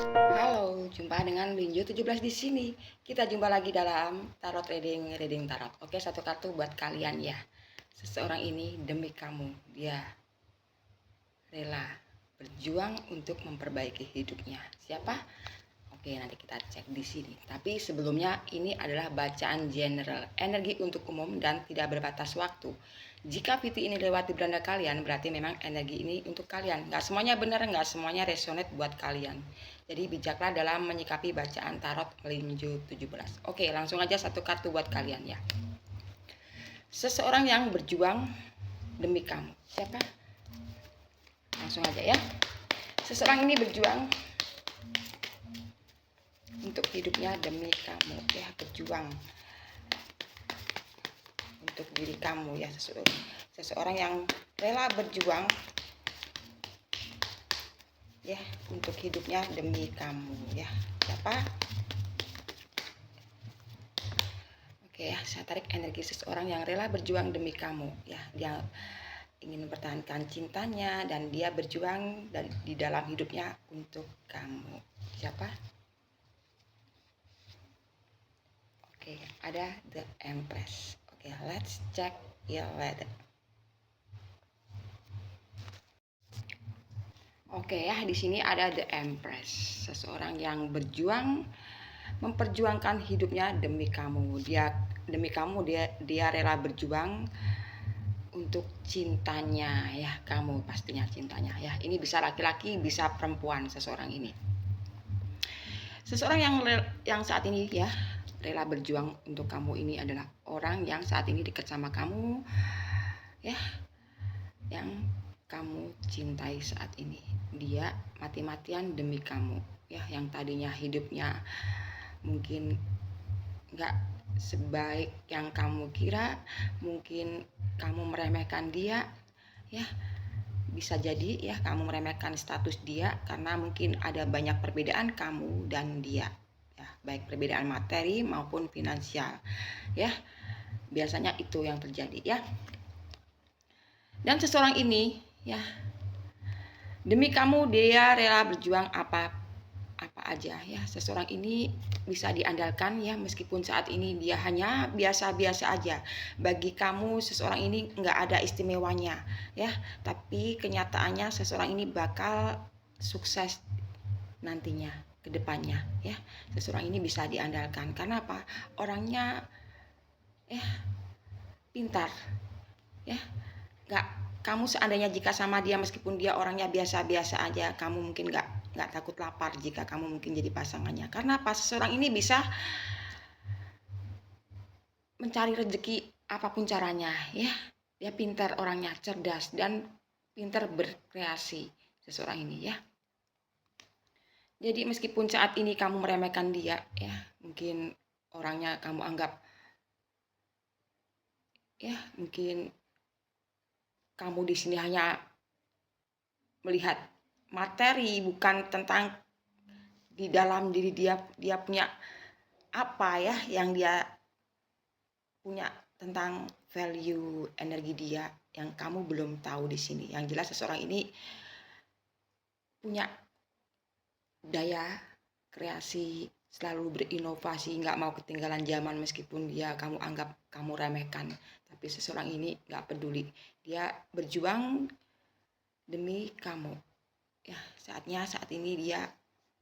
Halo, jumpa dengan Linjo 17 di sini. Kita jumpa lagi dalam tarot reading tarot. Oke, satu kartu buat kalian ya. Seseorang ini demi kamu, dia rela berjuang untuk memperbaiki hidupnya. Siapa? Oke, nanti kita cek di sini. Tapi sebelumnya ini adalah bacaan general, energi untuk umum dan tidak berbatas waktu. Jika PT ini lewat di beranda kalian, berarti memang energi ini untuk kalian. Nggak semuanya benar, nggak semuanya resonate buat kalian. Jadi bijaklah dalam menyikapi bacaan tarot Melinjo 17. Oke, langsung aja satu kartu buat kalian ya. Seseorang yang berjuang demi kamu. Siapa? Langsung aja ya. Seseorang ini berjuang untuk hidupnya demi kamu ya, berjuang untuk diri kamu ya. Seseorang yang rela berjuang ya untuk hidupnya demi kamu ya. Siapa? Oke ya, saya tarik energi seseorang yang rela berjuang demi kamu ya. Dia ingin mempertahankan cintanya dan dia berjuang di dalam hidupnya untuk kamu. Siapa? Oke, ada The Empress. Oke, let's check your letter. Oke ya, di sini ada The Empress. Seseorang yang berjuang memperjuangkan hidupnya demi kamu. Demi kamu dia rela berjuang untuk cintanya ya, kamu pastinya cintanya ya. Ini bisa laki-laki, bisa perempuan seseorang ini. Seseorang yang saat ini ya rela berjuang untuk kamu ini adalah orang yang saat ini dekat sama kamu ya, yang kamu cintai saat ini. Dia mati-matian demi kamu ya, yang tadinya hidupnya mungkin nggak sebaik yang kamu kira, mungkin kamu meremehkan dia ya, bisa jadi ya kamu meremehkan status dia karena mungkin ada banyak perbedaan kamu dan dia ya, baik perbedaan materi maupun finansial ya, biasanya itu yang terjadi ya. Dan seseorang ini ya demi kamu dia rela berjuang apa aja ya. Seseorang ini bisa diandalkan ya, meskipun saat ini dia hanya biasa-biasa aja. Bagi kamu seseorang ini nggak ada istimewanya ya, tapi kenyataannya seseorang ini bakal sukses nantinya ke depannya ya. Seseorang ini bisa diandalkan karena apa? Orangnya ya pintar ya. Nggak, kamu seandainya jika sama dia meskipun dia orangnya biasa-biasa aja, kamu mungkin nggak takut lapar jika kamu mungkin jadi pasangannya. Karena apa? Seseorang ini bisa mencari rezeki apapun caranya ya. Dia pintar, orangnya cerdas dan pintar berkreasi seseorang ini ya. Jadi meskipun saat ini kamu meremehkan dia ya, mungkin orangnya kamu anggap ya, mungkin kamu di sini hanya melihat materi, bukan tentang di dalam diri dia punya apa ya, yang dia punya tentang value energi dia yang kamu belum tahu di sini. Yang jelas seseorang ini punya daya kreasi, selalu berinovasi, nggak mau ketinggalan zaman meskipun dia kamu anggap kamu remehkan. Tapi seseorang ini nggak peduli, dia berjuang demi kamu ya. Saat ini dia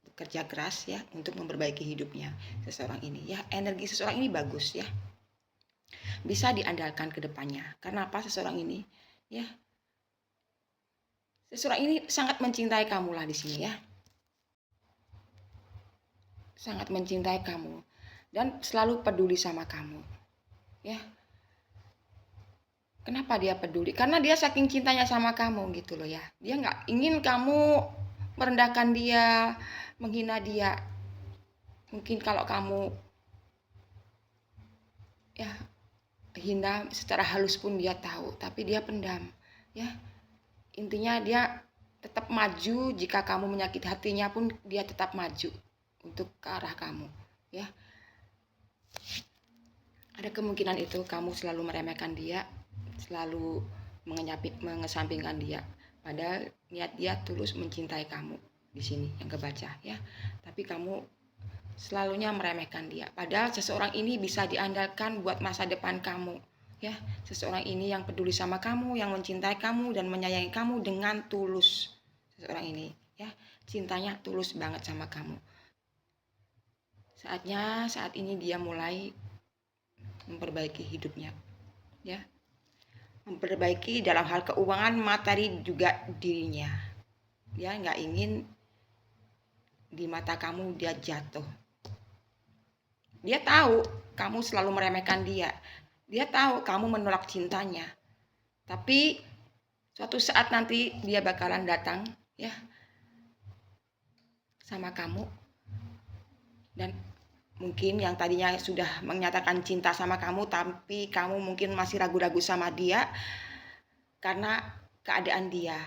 bekerja keras ya untuk memperbaiki hidupnya seseorang ini ya. Energi seseorang ini bagus ya, bisa diandalkan ke depannya. Karena apa? Seseorang ini ya, seseorang ini sangat mencintai kamu lah di sini ya, sangat mencintai kamu dan selalu peduli sama kamu ya. Kenapa dia peduli? Karena dia saking cintanya sama kamu gitu loh ya. Dia nggak ingin kamu merendahkan dia, menghina dia. Mungkin kalau kamu ya hina secara halus pun dia tahu, tapi dia pendam ya. Intinya dia tetap maju, jika kamu menyakiti hatinya pun dia tetap maju untuk ke arah kamu ya. Ada kemungkinan itu kamu selalu meremehkan dia, selalu mengesampingkan dia, padahal niat dia tulus mencintai kamu di sini yang kebaca ya. Tapi kamu selalunya meremehkan dia. Padahal seseorang ini bisa diandalkan buat masa depan kamu. Ya, seseorang ini yang peduli sama kamu, yang mencintai kamu dan menyayangi kamu dengan tulus. Seseorang ini, ya, cintanya tulus banget sama kamu. Saatnya saat ini dia mulai memperbaiki hidupnya, ya. Memperbaiki dalam hal keuangan, materi, juga dirinya. Dia nggak ingin di mata kamu dia jatuh. Dia tahu kamu selalu meremehkan dia. Dia tahu kamu menolak cintanya. Tapi suatu saat nanti dia bakalan datang ya sama kamu. Dan mungkin yang tadinya sudah menyatakan cinta sama kamu, tapi kamu mungkin masih ragu-ragu sama dia karena keadaan dia.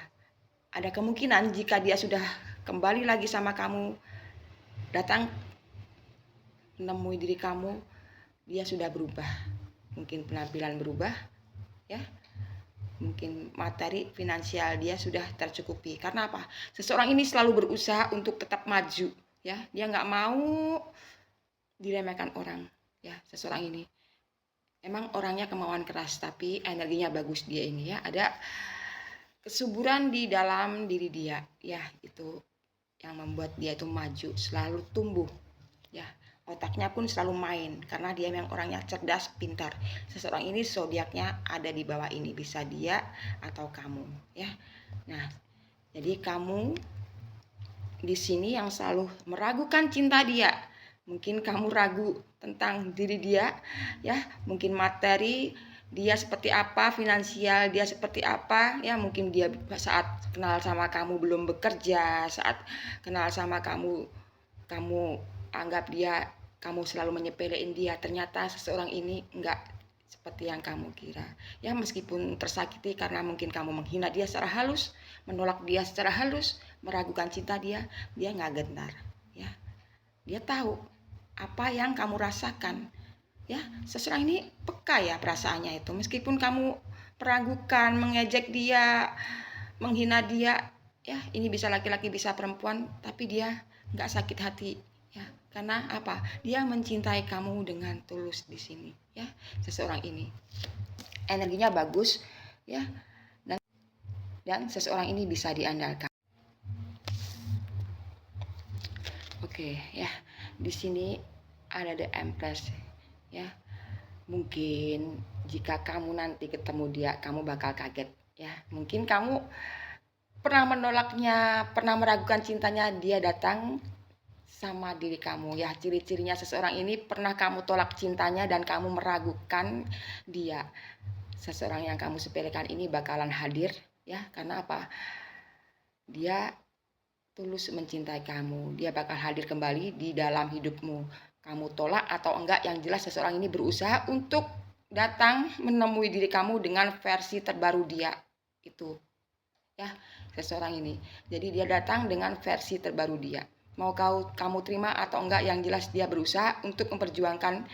Ada kemungkinan jika dia sudah kembali lagi sama kamu, datang menemui diri kamu, dia sudah berubah. Mungkin penampilan berubah, ya. Mungkin materi finansial dia sudah tercukupi. Karena apa? Seseorang ini selalu berusaha untuk tetap maju, ya. Dia nggak mau diremehkan orang, ya. Seseorang ini emang orangnya kemauan keras, tapi energinya bagus dia ini, ya. Ada kesuburan di dalam diri dia, ya. Itu yang membuat dia itu maju, selalu tumbuh, ya. Otaknya pun selalu main karena dia memang orangnya cerdas, pintar. Seseorang ini zodiaknya ada di bawah ini, bisa dia atau kamu, ya. Nah, jadi kamu di sini yang selalu meragukan cinta dia. Mungkin kamu ragu tentang diri dia, ya. Mungkin materi dia seperti apa, finansial dia seperti apa, ya. Mungkin dia saat kenal sama kamu belum bekerja, saat kenal sama kamu anggap dia, kamu selalu menyepelein dia. Ternyata seseorang ini enggak seperti yang kamu kira. Ya, meskipun tersakiti karena mungkin kamu menghina dia secara halus, menolak dia secara halus, meragukan cinta dia enggak gentar. Ya, dia tahu apa yang kamu rasakan. Ya, seseorang ini peka ya perasaannya itu. Meskipun kamu meragukan, mengejek dia, menghina dia, ya ini bisa laki-laki bisa perempuan, tapi dia nggak sakit hati. Ya, karena apa? Dia mencintai kamu dengan tulus di sini, ya. Seseorang ini energinya bagus, ya, dan seseorang ini bisa diandalkan. Oke, ya. Di sini ada The Empress, ya. Mungkin jika kamu nanti ketemu dia, kamu bakal kaget, ya. Mungkin kamu pernah menolaknya, pernah meragukan cintanya, dia datang sama diri kamu, ya. Ciri-cirinya seseorang ini pernah kamu tolak cintanya dan kamu meragukan dia. Seseorang yang kamu sepelekan ini bakalan hadir, ya. Karena apa? Dia tulus mencintai kamu. Dia bakal hadir kembali di dalam hidupmu. Kamu tolak atau enggak, yang jelas seseorang ini berusaha untuk datang menemui diri kamu dengan versi terbaru dia. Itu, ya, seseorang ini. Jadi dia datang dengan versi terbaru dia. Mau kamu terima atau enggak, yang jelas dia berusaha untuk memperjuangkan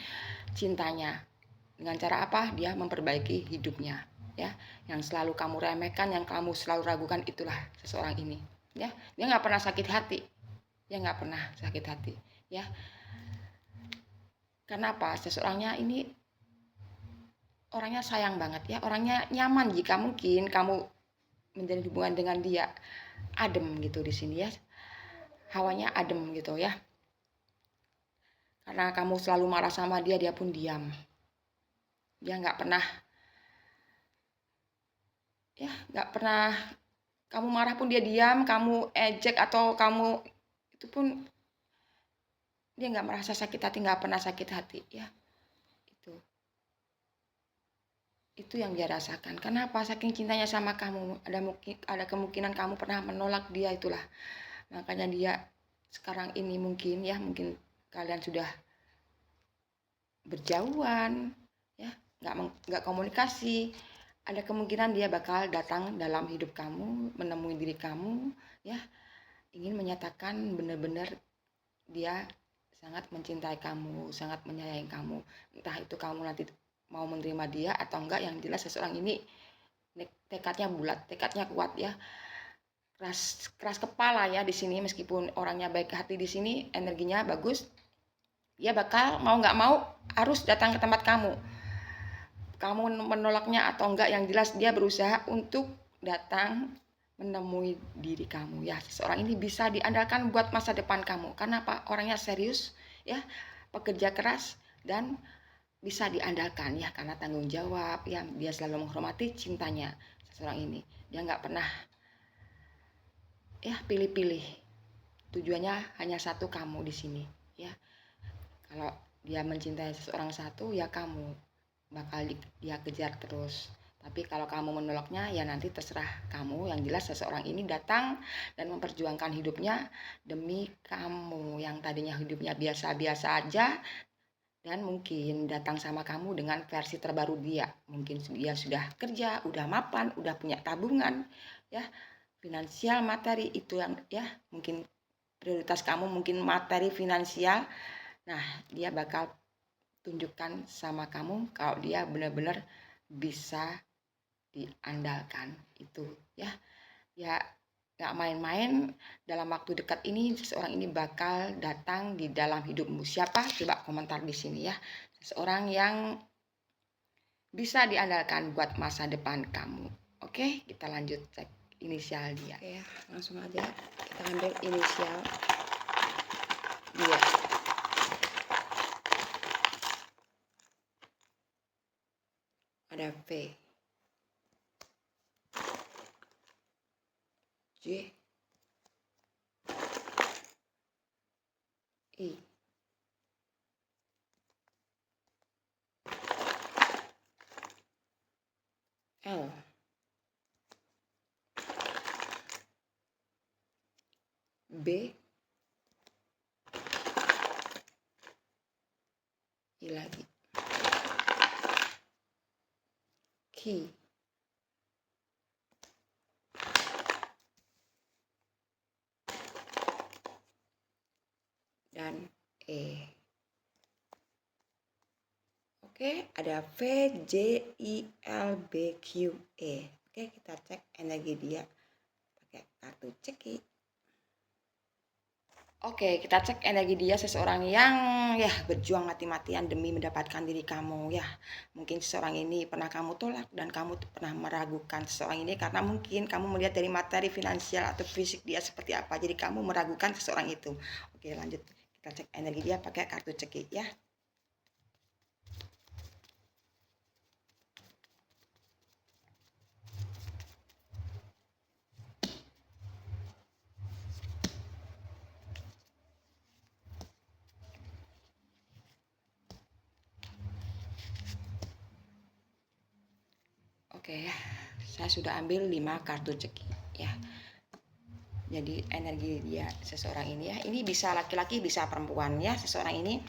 cintanya. Dengan cara apa? Dia memperbaiki hidupnya, ya. Yang selalu kamu remehkan, yang kamu selalu ragukan, itulah seseorang ini, ya. Dia nggak pernah sakit hati. Dia nggak pernah sakit hati, ya. Karena apa? Seseorangnya ini orangnya sayang banget, ya. Orangnya nyaman jika mungkin kamu menjalin hubungan dengan dia. Adem gitu di sini, ya. Hawanya adem gitu, ya. Karena kamu selalu marah sama dia, dia pun diam. Dia nggak pernah, ya, nggak pernah kamu marah pun dia diam, kamu ejek atau kamu itu pun dia nggak merasa sakit hati, nggak pernah sakit hati, ya. Itu yang dia rasakan. Kenapa? Saking cintanya sama kamu. Ada kemungkinan kamu pernah menolak dia, itulah. Makanya dia sekarang ini mungkin, ya, mungkin kalian sudah berjauhan, ya, nggak komunikasi. Ada kemungkinan dia bakal datang dalam hidup kamu, menemui diri kamu, ya, ingin menyatakan benar-benar dia sangat mencintai kamu, sangat menyayangi kamu. Entah itu kamu nanti mau menerima dia atau enggak, yang jelas seseorang ini tekadnya bulat, tekadnya kuat, ya. keras kepala ya di sini, meskipun orangnya baik hati di sini, energinya bagus, dia bakal mau nggak mau harus datang ke tempat kamu. Kamu menolaknya atau enggak, yang jelas dia berusaha untuk datang menemui diri kamu ya. Seseorang ini bisa diandalkan buat masa depan kamu. Karena apa? Orangnya serius ya, pekerja keras dan bisa diandalkan ya, karena tanggung jawab ya. Dia selalu menghormati cintanya seseorang ini. Dia nggak pernah ya pilih-pilih. Tujuannya hanya satu, kamu di sini ya. Kalau dia mencintai seseorang satu ya, kamu bakal dia kejar terus. Tapi kalau kamu menolaknya ya nanti terserah kamu. Yang jelas seseorang ini datang dan memperjuangkan hidupnya demi kamu yang tadinya hidupnya biasa-biasa aja, dan mungkin datang sama kamu dengan versi terbaru dia. Mungkin dia sudah kerja, udah mapan, udah punya tabungan ya, finansial, materi itu yang ya, mungkin prioritas kamu mungkin materi, finansial. Nah, dia bakal tunjukkan sama kamu kalau dia benar-benar bisa diandalkan itu ya. Ya gak main-main, dalam waktu dekat ini seseorang ini bakal datang di dalam hidupmu. Siapa? Coba komentar di sini ya. Seseorang yang bisa diandalkan buat masa depan kamu. Oke, kita lanjut cek inisial dia. Oke ya, langsung aja kita ambil inisial dia. Ada V, J, I, L, B, I lagi, Q, dan E. Oke, ada V, J, I, L, B, Q, E. Oke, kita cek energi dia pakai kartu ceki. Oke, kita cek energi dia. Seseorang yang ya berjuang mati-matian demi mendapatkan diri kamu ya. Mungkin seseorang ini pernah kamu tolak dan kamu pernah meragukan seseorang ini karena mungkin kamu melihat dari materi, finansial atau fisik dia seperti apa. Jadi kamu meragukan seseorang itu. Oke, lanjut. Kita cek energi dia pakai kartu ceki ya. Oke ya, saya sudah ambil 5 kartu ceki ya. Jadi energi dia seseorang ini ya, ini bisa laki-laki bisa perempuan ya. Seseorang ini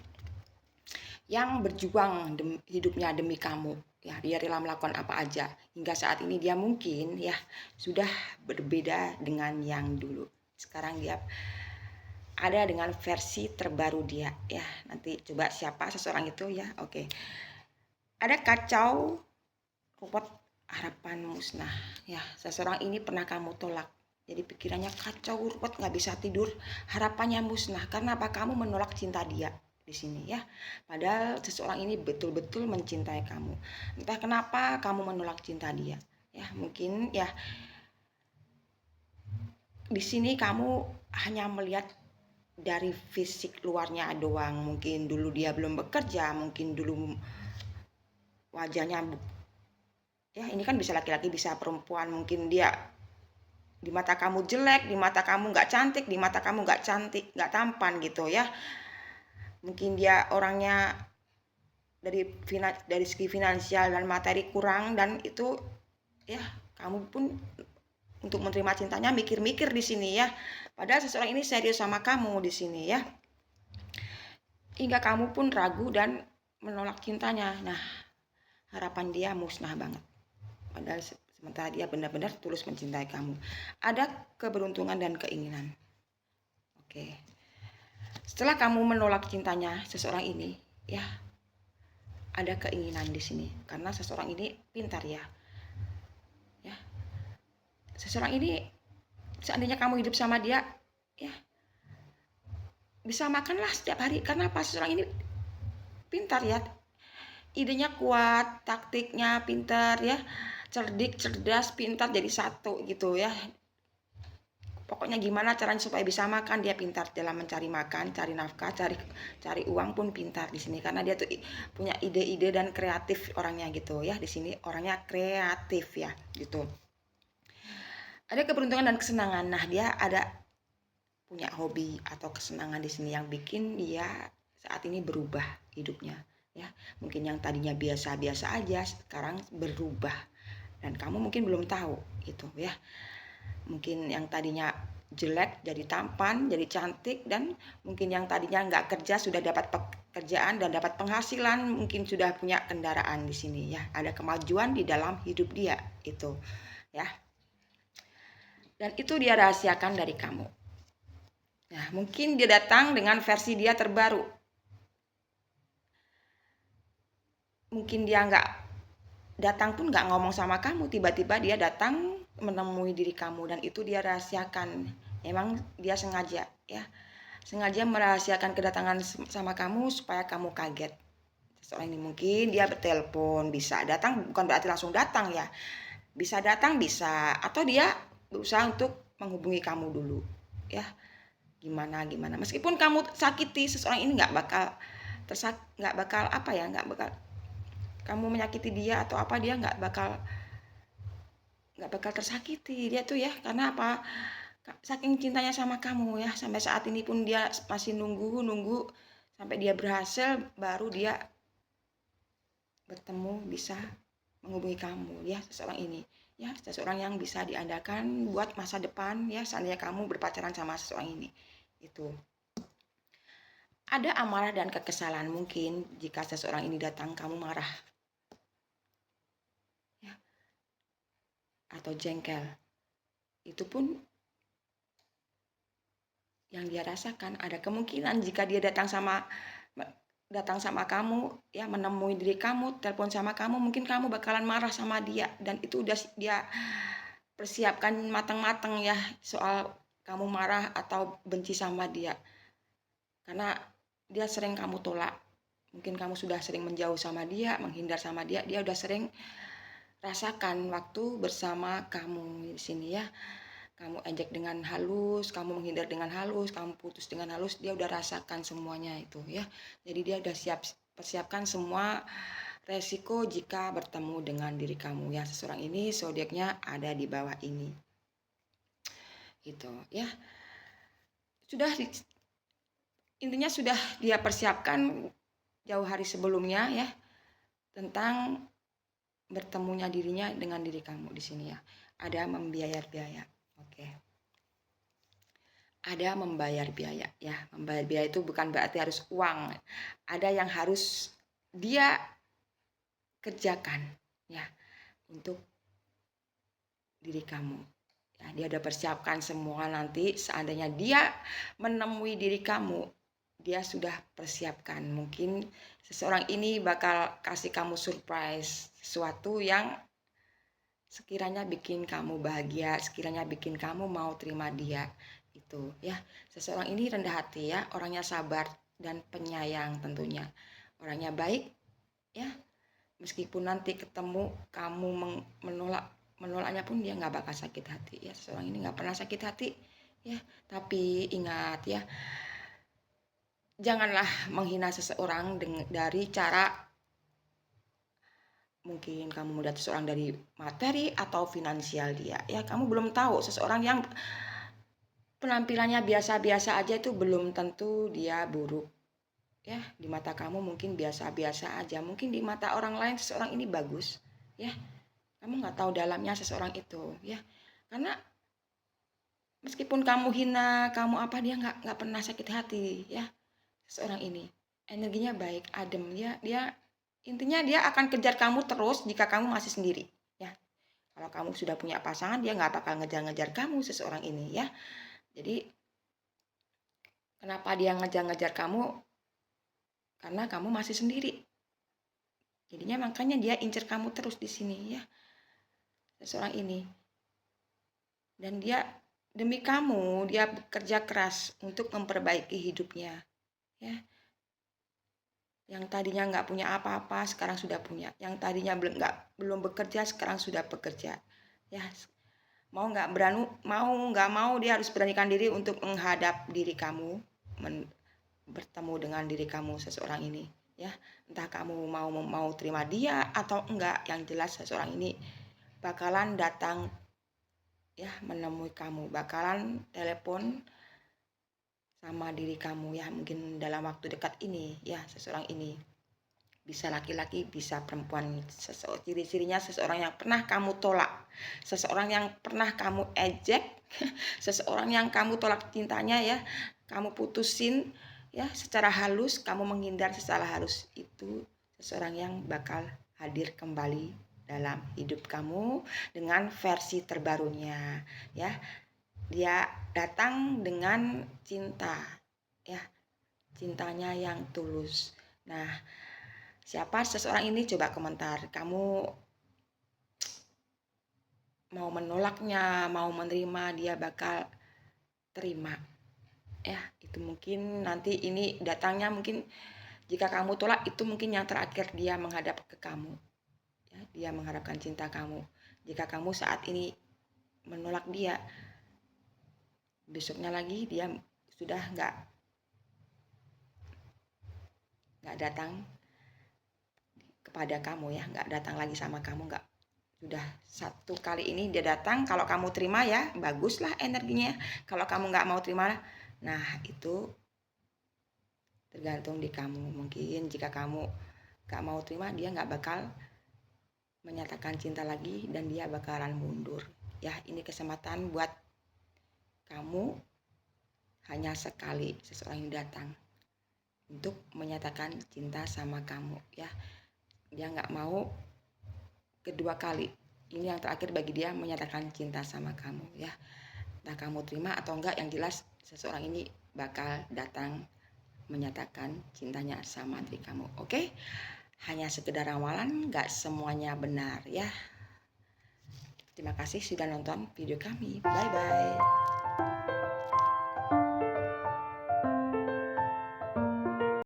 yang berjuang hidupnya demi kamu ya. Dia rela melakukan apa aja. Hingga saat ini dia mungkin ya sudah berbeda dengan yang dulu. Sekarang dia ada dengan versi terbaru dia ya. Nanti coba siapa seseorang itu ya. Oke, ada kacau, ruwet, harapan musnah ya. Seseorang ini pernah kamu tolak, jadi pikirannya kacau, ruwet, nggak bisa tidur, harapannya musnah. Karena apa? Kamu menolak cinta dia di sini ya. Padahal seseorang ini betul-betul mencintai kamu. Entah kenapa kamu menolak cinta dia ya. Mungkin ya di sini kamu hanya melihat dari fisik luarnya doang. Mungkin dulu dia belum bekerja, mungkin dulu wajahnya ya, ini kan bisa laki-laki bisa perempuan. Mungkin dia di mata kamu jelek, di mata kamu nggak cantik, di mata kamu nggak cantik, nggak tampan gitu ya. Mungkin dia orangnya dari segi finansial dan materi kurang, dan itu ya kamu pun untuk menerima cintanya mikir-mikir di sini ya. Padahal seseorang ini serius sama kamu di sini ya. Hingga kamu pun ragu dan menolak cintanya. Nah, harapan dia musnah banget. Padahal sementara dia benar-benar tulus mencintai kamu. Ada keberuntungan dan keinginan. Oke. Setelah kamu menolak cintanya seseorang ini, ya ada keinginan di sini. Karena seseorang ini pintar ya. Ya. Seseorang ini seandainya kamu hidup sama dia, ya bisa makanlah setiap hari. Karena apa? Seseorang ini pintar ya, idenya kuat, taktiknya pintar ya, cerdik, cerdas, pintar jadi satu gitu ya. Pokoknya gimana caranya supaya bisa makan, dia pintar dalam mencari makan, cari nafkah, cari uang pun pintar di sini, karena dia tuh punya ide-ide dan kreatif orangnya gitu ya. Di sini orangnya kreatif ya gitu. Ada keberuntungan dan kesenangan. Nah, dia ada punya hobi atau kesenangan di sini yang bikin dia saat ini berubah hidupnya ya. Mungkin yang tadinya biasa-biasa aja sekarang berubah dan kamu mungkin belum tahu itu ya. Mungkin yang tadinya jelek jadi tampan, jadi cantik, dan mungkin yang tadinya nggak kerja sudah dapat pekerjaan dan dapat penghasilan, mungkin sudah punya kendaraan di sini ya. Ada kemajuan di dalam hidup dia itu ya. Dan itu dia rahasiakan dari kamu. Nah, mungkin dia datang dengan versi dia terbaru. Mungkin dia nggak datang pun nggak ngomong sama kamu, tiba-tiba dia datang menemui diri kamu, dan itu dia rahasiakan. Emang dia sengaja ya, sengaja merahasiakan kedatangan sama kamu supaya kamu kaget. Seorang ini mungkin dia bertelepon, bisa datang, bukan berarti langsung datang ya, bisa datang bisa, atau dia berusaha untuk menghubungi kamu dulu ya. Gimana meskipun kamu sakiti, seseorang ini nggak bakal apa ya, nggak bakal kamu menyakiti dia atau apa, dia nggak bakal tersakiti dia tuh ya. Karena apa? Saking cintanya sama kamu ya, sampai saat ini pun dia masih nunggu sampai dia berhasil, baru dia bertemu, bisa menghubungi kamu ya. Seseorang ini ya, seseorang yang bisa diandalkan buat masa depan ya, seandainya kamu berpacaran sama seseorang ini. Itu ada amarah dan kekesalan. Mungkin jika seseorang ini datang kamu marah ya, atau jengkel, itu pun yang dia rasakan. Ada kemungkinan jika dia datang sama kamu ya, menemui diri kamu, telepon sama kamu, mungkin kamu bakalan marah sama dia, dan itu udah dia persiapkan matang-matang ya, soal kamu marah atau benci sama dia. Karena dia sering kamu tolak, mungkin kamu sudah sering menjauh sama dia, menghindar sama dia, dia udah sering rasakan waktu bersama kamu di sini ya. Kamu ejek dengan halus, kamu menghindar dengan halus, kamu putus dengan halus, dia udah rasakan semuanya itu ya. Jadi dia udah persiapkan semua resiko jika bertemu dengan diri kamu ya. Seseorang ini zodiaknya ada di bawah ini. Gitu ya. Intinya sudah dia persiapkan jauh hari sebelumnya ya, tentang bertemunya dirinya dengan diri kamu di sini ya. Ada membayar biaya. Oke. Ada membayar biaya ya. Membayar biaya itu bukan berarti harus uang. Ada yang harus dia kerjakan ya untuk diri kamu. Ya, dia udah persiapkan semua, nanti seandainya dia menemui diri kamu, dia sudah persiapkan. Mungkin seseorang ini bakal kasih kamu surprise, sesuatu yang sekiranya bikin kamu bahagia, sekiranya bikin kamu mau terima dia. Itu ya, seseorang ini rendah hati ya, orangnya sabar dan penyayang tentunya, orangnya baik ya. Meskipun nanti ketemu kamu menolaknya pun, dia nggak bakal sakit hati ya. Seseorang ini nggak pernah sakit hati ya. Tapi ingat ya, janganlah menghina seseorang dari cara mungkin kamu melihat seseorang dari materi atau finansial dia ya. Kamu belum tahu, seseorang yang penampilannya biasa-biasa aja itu belum tentu dia buruk ya. Di mata kamu mungkin biasa-biasa aja, mungkin di mata orang lain seseorang ini bagus ya. Kamu nggak tahu dalamnya seseorang itu ya. Karena meskipun kamu hina, kamu apa, dia nggak pernah sakit hati ya. Seseorang ini energinya baik, adem ya. Dia intinya dia akan kejar kamu terus jika kamu masih sendiri ya. Kalau kamu sudah punya pasangan, dia nggak bakal ngejar-ngejar kamu, seseorang ini ya. Jadi kenapa dia ngejar-ngejar kamu? Karena kamu masih sendiri. Jadinya makanya dia incer kamu terus di sini ya, seseorang ini. Dan dia demi kamu dia bekerja keras untuk memperbaiki hidupnya, ya. Yang tadinya nggak punya apa-apa sekarang sudah punya, yang tadinya belum bekerja sekarang sudah bekerja, ya. Mau nggak mau dia harus beranikan diri untuk menghadap diri kamu, bertemu dengan diri kamu seseorang ini, ya. Entah kamu mau terima dia atau enggak, yang jelas seseorang ini bakalan datang, ya, menemui kamu, bakalan telepon sama diri kamu, ya, mungkin dalam waktu dekat ini, ya. Seseorang ini bisa laki-laki, bisa perempuan. Ciri-cirinya seseorang yang pernah kamu tolak, seseorang yang pernah kamu ejek, seseorang yang kamu tolak cintanya, ya, kamu putusin, ya, secara halus, kamu menghindar secara halus. Itu seseorang yang bakal hadir kembali dalam hidup kamu dengan versi terbarunya, ya. Dia datang dengan cinta, ya, cintanya yang tulus. Nah, siapa seseorang ini? Coba komentar. Kamu mau menolaknya, mau menerima, dia bakal terima, ya. Itu mungkin nanti ini datangnya, mungkin jika kamu tolak itu mungkin yang terakhir dia menghadap ke kamu, ya. Dia mengharapkan cinta kamu. Jika kamu saat ini menolak dia, besoknya lagi dia sudah nggak datang kepada kamu, ya, nggak datang lagi sama kamu, nggak. Sudah satu kali ini dia datang, kalau kamu terima, ya, baguslah energinya. Kalau kamu nggak mau terima, nah itu tergantung di kamu. Mungkin jika kamu nggak mau terima, dia nggak bakal menyatakan cinta lagi dan dia bakalan mundur, ya. Ini kesempatan buat kamu, hanya sekali seseorang yang datang untuk menyatakan cinta sama kamu, ya. Dia nggak mau kedua kali. Ini yang terakhir bagi dia menyatakan cinta sama kamu, ya. Entah kamu terima atau enggak, yang jelas seseorang ini bakal datang menyatakan cintanya sama diri kamu. Oke? Hanya sekedar ramalan, nggak semuanya benar, ya. Terima kasih sudah nonton video kami. Bye bye.